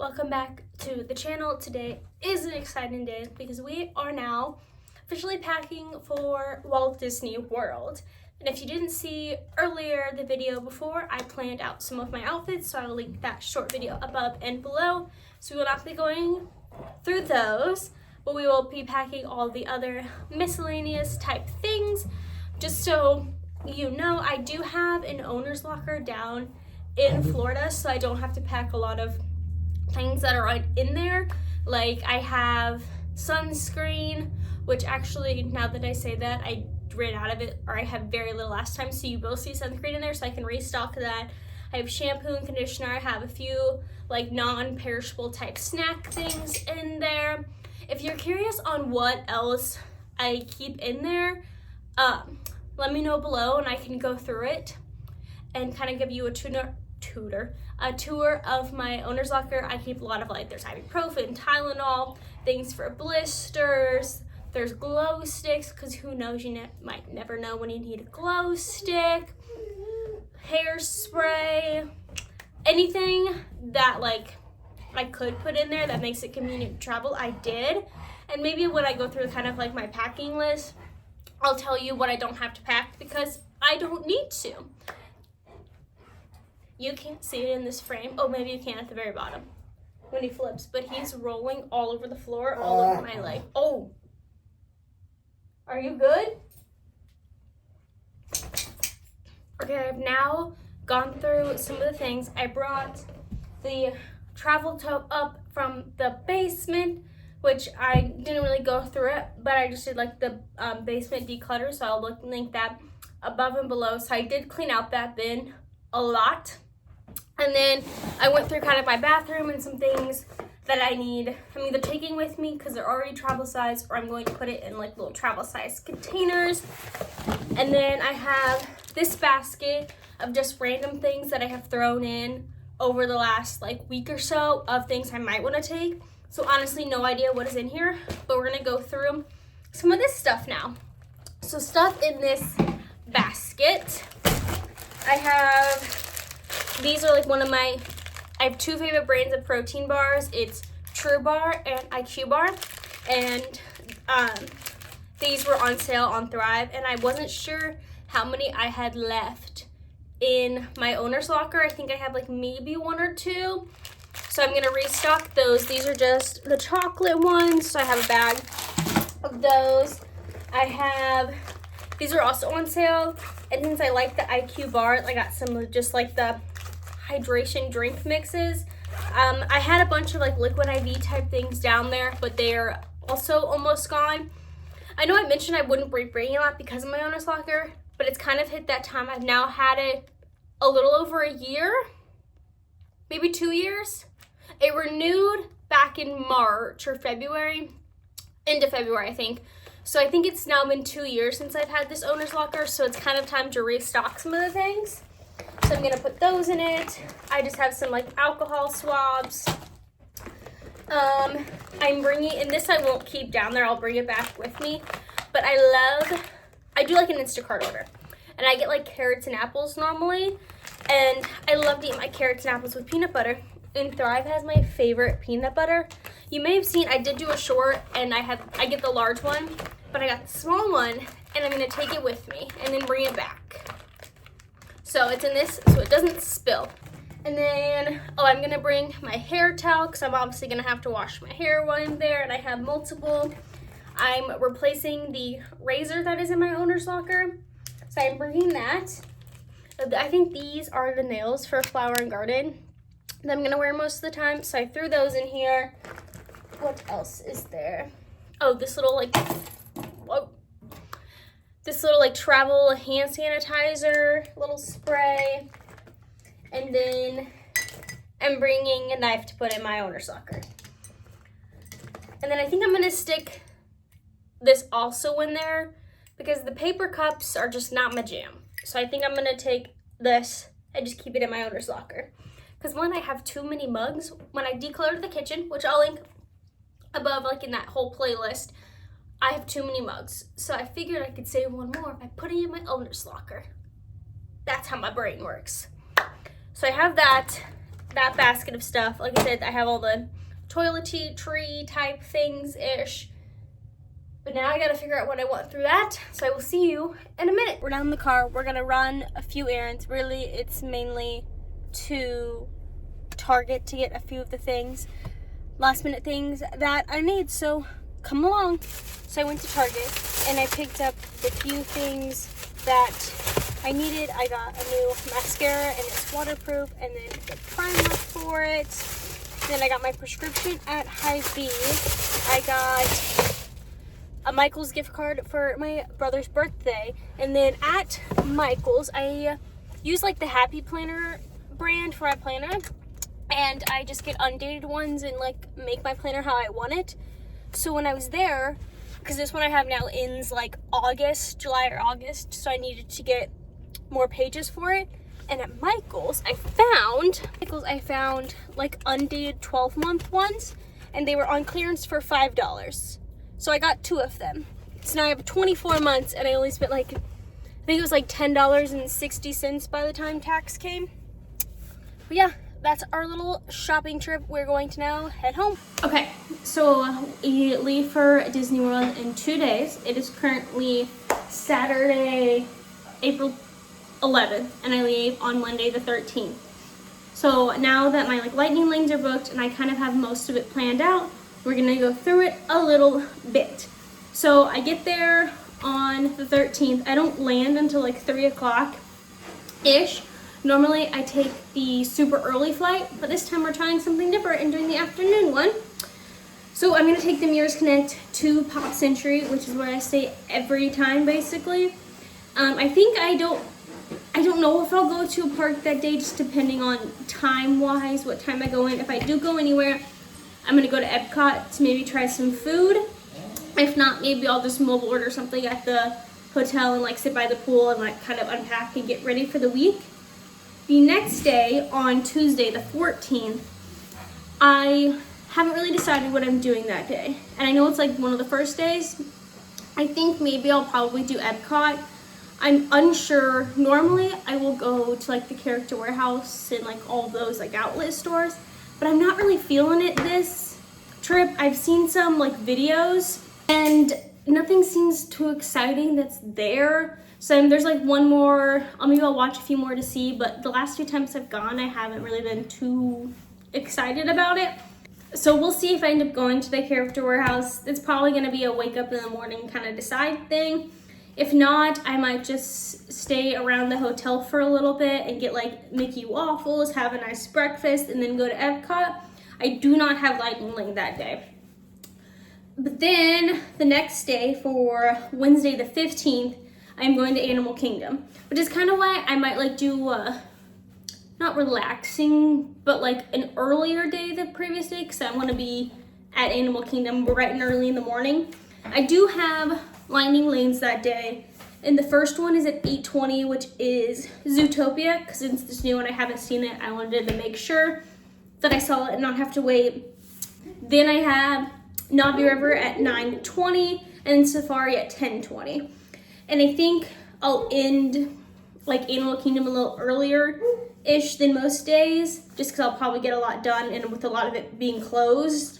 welcome back to the channel. Today is an exciting day because we are now officially packing for Walt Disney World. And if you didn't see earlier the video before, I planned out some of my outfits, so I'll link that short video above and below. So we will not be going through those, but we will be packing all the other miscellaneous type things. Just so you know, I do have an owner's locker down in Florida, so I don't have to pack a lot of things that are in there. Like I have sunscreen, which actually, now that I say that, I ran out of it, or I have very little last time, so you will see sunscreen in there, so I can restock that. I have shampoo and conditioner. I have a few like non-perishable type snack things in there. If you're curious on what else I keep in there, let me know below and I can go through it and kind of give you a tour of my owner's locker. I keep a lot of, like, there's ibuprofen, Tylenol, things for blisters, there's glow sticks, because who knows, you might never know when you need a glow stick, hairspray, anything that like I could put in there that makes it convenient to travel, I did. And maybe when I go through kind of like my packing list, I'll tell you what I don't have to pack because I don't need to. You can't see it in this frame. Oh, maybe you can at the very bottom when he flips, but he's rolling all over the floor, all over my leg. Oh, are you good? Okay, I've now gone through some of the things. I brought the travel tote up from the basement, which I didn't really go through it, but I just did like the basement declutter, so I'll link that above and below. So I did clean out that bin a lot. And then I went through kind of my bathroom and some things that I'm either taking with me because they're already travel size, or I'm going to put it in like little travel size containers. And then I have this basket of just random things that I have thrown in over the last like week or so of things I might want to take. So honestly, no idea what is in here, but we're gonna go through some of this stuff now. So stuff in this basket, I have, these are like I have two favorite brands of protein bars. It's True Bar and IQ Bar. And these were on sale on Thrive, and I wasn't sure how many I had left in my owner's locker. I think I have like maybe one or two. So I'm gonna restock those. These are just the chocolate ones. So I have a bag of those. These are also on sale. And since I like the IQ Bar, I got some just like the hydration drink mixes. I had a bunch of like liquid IV type things down there, but they're also almost gone. I know I mentioned I wouldn't be bringing a lot because of my owner's locker, but it's kind of hit that time. I've now had it a little over a year, maybe 2 years. It renewed back in March or February, into February, I think. So I think it's now been 2 years since I've had this owner's locker, so it's kind of time to restock some of the things. So I'm gonna put those in it. I just have some like alcohol swabs. I'm bringing, and this I won't keep down there, I'll bring it back with me. But I do like an Instacart order. And I get like carrots and apples normally. And I love to eat my carrots and apples with peanut butter. And Thrive has my favorite peanut butter. You may have seen, I did do a short, and I get the large one, but I got the small one, and I'm gonna take it with me and then bring it back. So it's in this, so it doesn't spill. And then, I'm gonna bring my hair towel, because I'm obviously gonna have to wash my hair while I'm there, and I have multiple. I'm replacing the razor that is in my owner's locker, so I'm bringing that. I think these are the nails for Flower and Garden that I'm gonna wear most of the time, so I threw those in here. What else is there? Oh, this little travel hand sanitizer, little spray, and then I'm bringing a knife to put in my owner's locker. And then I think I'm gonna stick this also in there because the paper cups are just not my jam. So I think I'm gonna take this and just keep it in my owner's locker. Because one, I have too many mugs. When I declutter the kitchen, which I'll link above, like in that whole playlist, I have too many mugs. So I figured I could save one more by putting it in my owner's locker. That's how my brain works. So I have that. that basket of stuff. Like I said, I have all the toiletry type things-ish. But now I gotta figure out what I want through that. So I will see you in a minute. We're down in the car. We're gonna run a few errands. Really, it's mainly to Target to get a few of the things, last minute things that I need. So come along. So I went to Target and I picked up the few things that I needed. I got a new mascara and it's waterproof, and then the primer for it. Then I got my prescription at Hy-Vee. I got a Michael's gift card for my brother's birthday. And then at Michael's, I use like the Happy Planner brand for my planner. And I just get undated ones and like make my planner how I want it. So when I was there, because this one I have now ends like July or August, so I needed to get more pages for it. And at Michael's, I found like undated 12-month ones, and they were on clearance for $5. So I got 2 of them. So now I have 24 months, and I only spent like, I think it was like $10.60 by the time tax came. But yeah, that's our little shopping trip. We're going to now head home. Okay, so we leave for Disney World in 2 days. It is currently Saturday, April 11th, and I leave on Monday the 13th. So now that my like lightning lanes are booked and I kind of have most of it planned out, we're gonna go through it a little bit. So I get there on the 13th. I don't land until like 3 o'clock-ish. Normally I take the super early flight, but this time we're trying something different and doing the afternoon one. So I'm gonna take the Mirrors Connect to Pop Century, which is where I stay every time basically. I think I don't know if I'll go to a park that day, just depending on time-wise, what time I go in. If I do go anywhere, I'm gonna go to Epcot to maybe try some food. If not, maybe I'll just mobile order something at the hotel and like sit by the pool and like kind of unpack and get ready for the week. The next day, on Tuesday the 14th, I haven't really decided what I'm doing that day. And I know it's like one of the first days. I think maybe I'll probably do Epcot. I'm unsure. Normally I will go to like the Character Warehouse and like all those like outlet stores, but I'm not really feeling it this trip. I've seen some like videos and nothing seems too exciting that's there. So there's like one more, maybe I'll watch a few more to see, but the last 2 times I've gone, I haven't really been too excited about it. So we'll see if I end up going to the Character Warehouse. It's probably gonna be a wake up in the morning kind of decide thing. If not, I might just stay around the hotel for a little bit and get like Mickey waffles, have a nice breakfast, and then go to Epcot. I do not have Lightning Lane that day. But then the next day, for Wednesday the 15th, I'm going to Animal Kingdom, which is kind of why I might like do, not relaxing, but like an earlier day the previous day, because I want to be at Animal Kingdom bright and early in the morning. I do have Lightning Lanes that day, and the first one is at 8:20, which is Zootopia, because since it's new and I haven't seen it, I wanted to make sure that I saw it and not have to wait. Then I have Navi River at 9:20 and Safari at 10:20. And I think I'll end like Animal Kingdom a little earlier-ish than most days, just because I'll probably get a lot done, and with a lot of it being closed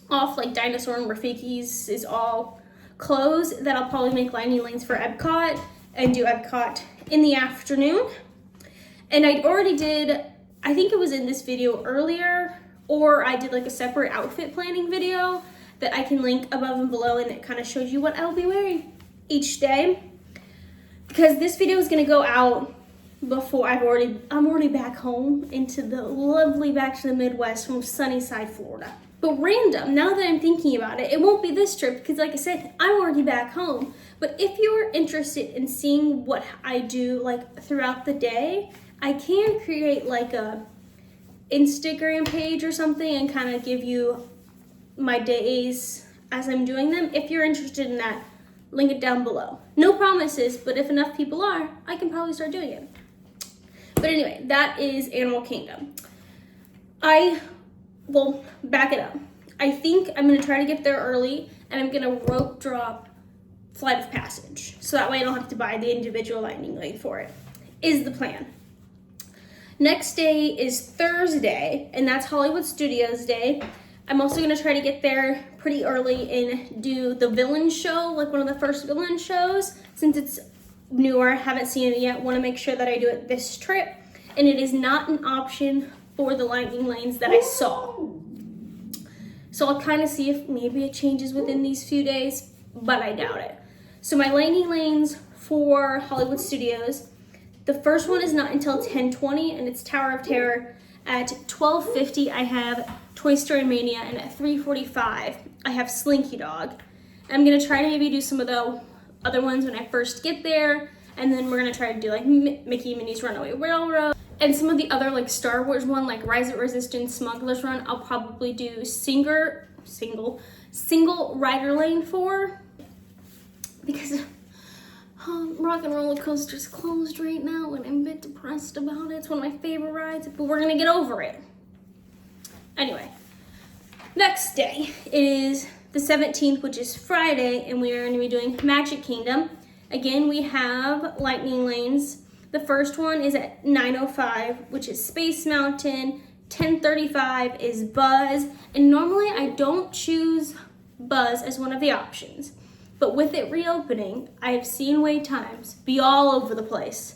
off, like Dinosaur and Rafiki's is all closed, that I'll probably make Lightning Lanes for Epcot and do Epcot in the afternoon. And I already did, I think it was in this video earlier, or I did like a separate outfit planning video that I can link above and below, and it kind of shows you what I'll be wearing each day. Because this video is gonna go out before I'm already back home into the lovely back to the Midwest from Sunnyside, Florida. But random, now that I'm thinking about it, it won't be this trip because like I said, I'm already back home. But if you're interested in seeing what I do like throughout the day, I can create like a Instagram page or something and kind of give you my days as I'm doing them. If you're interested in that, link it down below. No promises, but if enough people are, I can probably start doing it. But anyway, that is Animal Kingdom. Well, back it up. I think I'm gonna try to get there early, and I'm gonna rope drop Flight of Passage. So that way I don't have to buy the individual Lightning Lane for it, is the plan. Next day is Thursday, and that's Hollywood Studios Day. I'm also gonna try to get there pretty early and do the villain show, like one of the first villain shows. Since it's newer, haven't seen it yet, wanna make sure that I do it this trip. And it is not an option for the lightning lanes that I saw. So I'll kind of see if maybe it changes within these few days, but I doubt it. So my lightning lanes for Hollywood Studios, the first one is not until 10:20, and it's Tower of Terror. At 12:50, I have Toy Story Mania, and at 3:45, I have Slinky Dog. I'm gonna try to maybe do some of the other ones when I first get there, and then we're gonna try to do like Mickey and Minnie's Runaway Railroad. And some of the other like Star Wars one, like Rise of Resistance, Smuggler's Run, I'll probably do single rider lane for, because Rock and Roller Coaster's closed right now and I'm a bit depressed about it. It's one of my favorite rides, but we're gonna get over it. Anyway, next day is the 17th, which is Friday, and we are gonna be doing Magic Kingdom. Again, we have lightning lanes. The first one is at 9:05, which is Space Mountain. 10:35 is Buzz. And normally I don't choose Buzz as one of the options. But with it reopening, I have seen wait times be all over the place.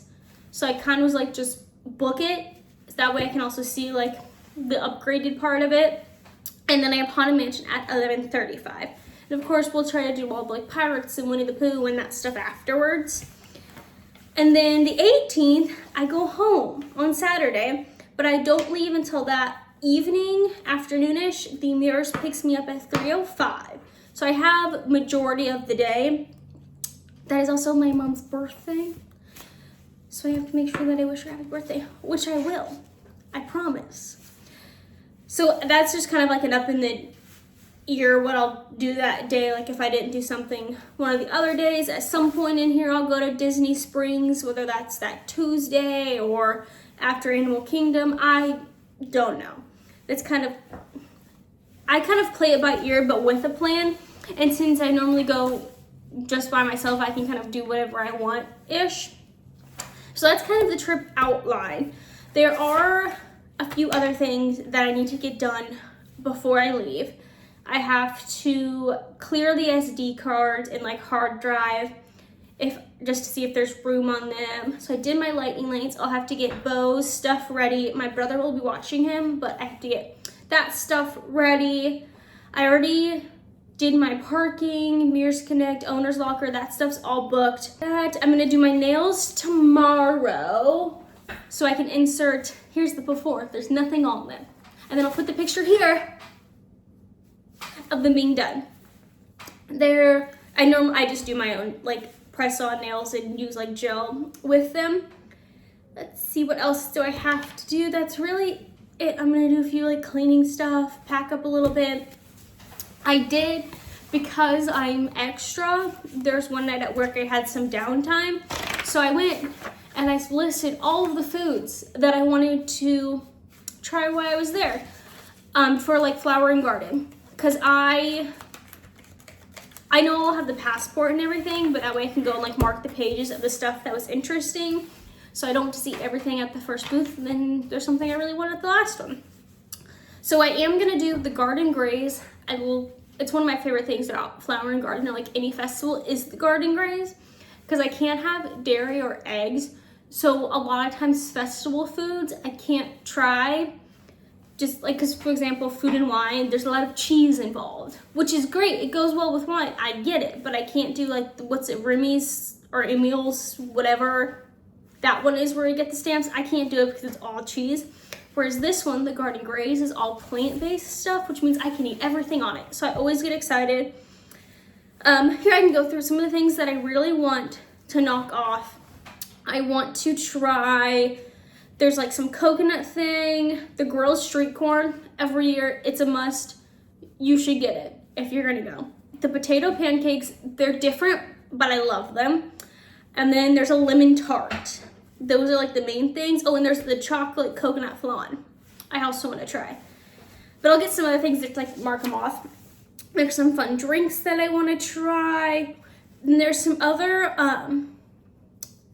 So I kind of was like, just book it. So that way I can also see like the upgraded part of it. And then I have Haunted Mansion at 11:35. And of course, we'll try to do all the like Pirates and Winnie the Pooh and that stuff afterwards. And then the 18th, I go home on Saturday, but I don't leave until that evening, afternoonish. The Mirrors picks me up at 3:05. So I have majority of the day. That is also my mom's birthday. So I have to make sure that I wish her happy birthday, which I will, I promise. So that's just kind of like an up in the ear what I'll do that day. Like if I didn't do something one of the other days, at some point in here I'll go to Disney Springs, whether that's that Tuesday or after Animal Kingdom. I don't know. It's I kind of play it by ear but with a plan, and since I normally go just by myself, I can kind of do whatever I want ish. So that's kind of the trip outline. There are a few other things that I need to get done before I leave. I have to clear the SD cards and like hard drive just to see if there's room on them. So I did my lightning lanes. I'll have to get Bo's stuff ready. My brother will be watching him, but I have to get that stuff ready. I already did my parking, Mears Connect, owner's locker, that stuff's all booked. I'm gonna do my nails tomorrow so I can insert, here's the before, there's nothing on them. And then I'll put the picture here of them being done. I just do my own like press on nails and use like gel with them. Let's see, what else do I have to do? That's really it. I'm gonna do a few like cleaning stuff, pack up a little bit. I did, because I'm extra, there's one night at work I had some downtime. So I went and I listed all of the foods that I wanted to try while I was there for like Flower and Garden. Because I know I'll have the passport and everything, but that way I can go and like mark the pages of the stuff that was interesting. So I don't just eat everything at the first booth, and then there's something I really want at the last one. So I am gonna do the Garden Graze. It's one of my favorite things about Flower and Garden, or like any festival, is the Garden Graze, because I can't have dairy or eggs. So a lot of times festival foods I can't try, just like, because for example, food and wine, there's a lot of cheese involved, which is great. It goes well with wine, I get it, but I can't do like, what's it, Remy's or Emil's, whatever that one is where you get the stamps. I can't do it because it's all cheese. Whereas this one, the Garden Graze, is all plant-based stuff, which means I can eat everything on it. So I always get excited. Here I can go through some of the things that I really want to knock off. I want to try, there's like some coconut thing, the Girls Street Corn. Every year, it's a must. You should get it if you're gonna go. The potato pancakes, they're different, but I love them. And then there's a lemon tart. Those are like the main things. Oh, and there's the chocolate coconut flan. I also want to try. But I'll get some other things that like mark them off. There's some fun drinks that I want to try. And there's some other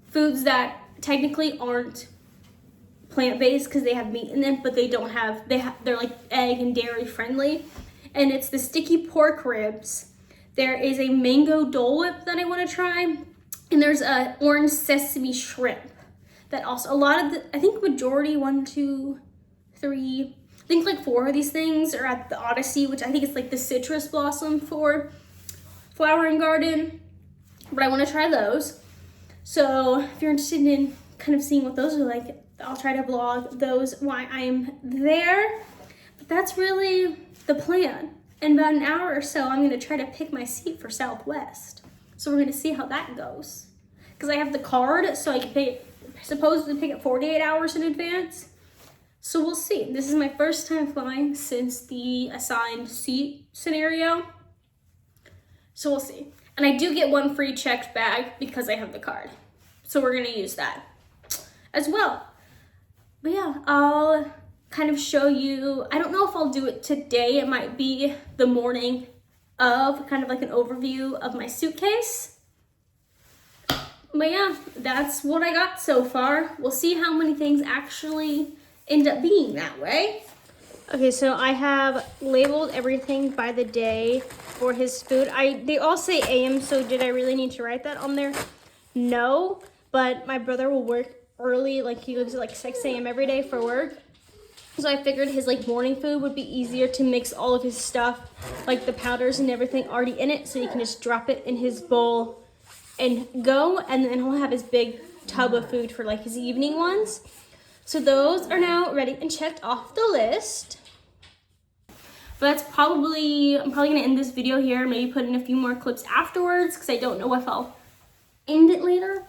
foods that technically aren't plant-based because they have meat in them, but they don't have, they're like egg and dairy friendly. And it's the sticky pork ribs. There is a mango Dole Whip that I want to try. And there's a orange sesame shrimp. That also, a lot of I think majority, 1, 2, 3, I think like 4 of these things are at the Odyssey, which I think is like the citrus blossom for Flower and Garden. But I want to try those. So if you're interested in kind of seeing what those are like, I'll try to vlog those while I'm there. But that's really the plan. In about an hour or so, I'm gonna try to pick my seat for Southwest. So we're gonna see how that goes. Because I have the card, so I can pay, supposedly pick it 48 hours in advance. So we'll see. This is my first time flying since the assigned seat scenario. So we'll see. And I do get 1 free checked bag because I have the card. So we're gonna use that as well. But yeah, I'll kind of show you, I don't know if I'll do it today. It might be the morning of, kind of like an overview of my suitcase. But yeah, that's what I got so far. We'll see how many things actually end up being that way. Okay, so I have labeled everything by the day for his food. They all say AM, so did I really need to write that on there? No, but my brother will work early, like he leaves at like 6 AM every day for work. So I figured his like morning food would be easier to mix all of his stuff, like the powders and everything already in it, so you can just drop it in his bowl and go, and then he'll have his big tub of food for like his evening ones. So those are now ready and checked off the list. But that's I'm probably gonna end this video here, maybe put in a few more clips afterwards because I don't know if I'll end it later.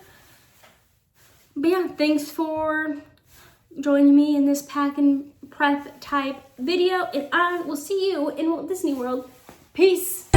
But yeah, thanks for joining me in this pack and prep type video, and I will see you in Walt Disney World. Peace.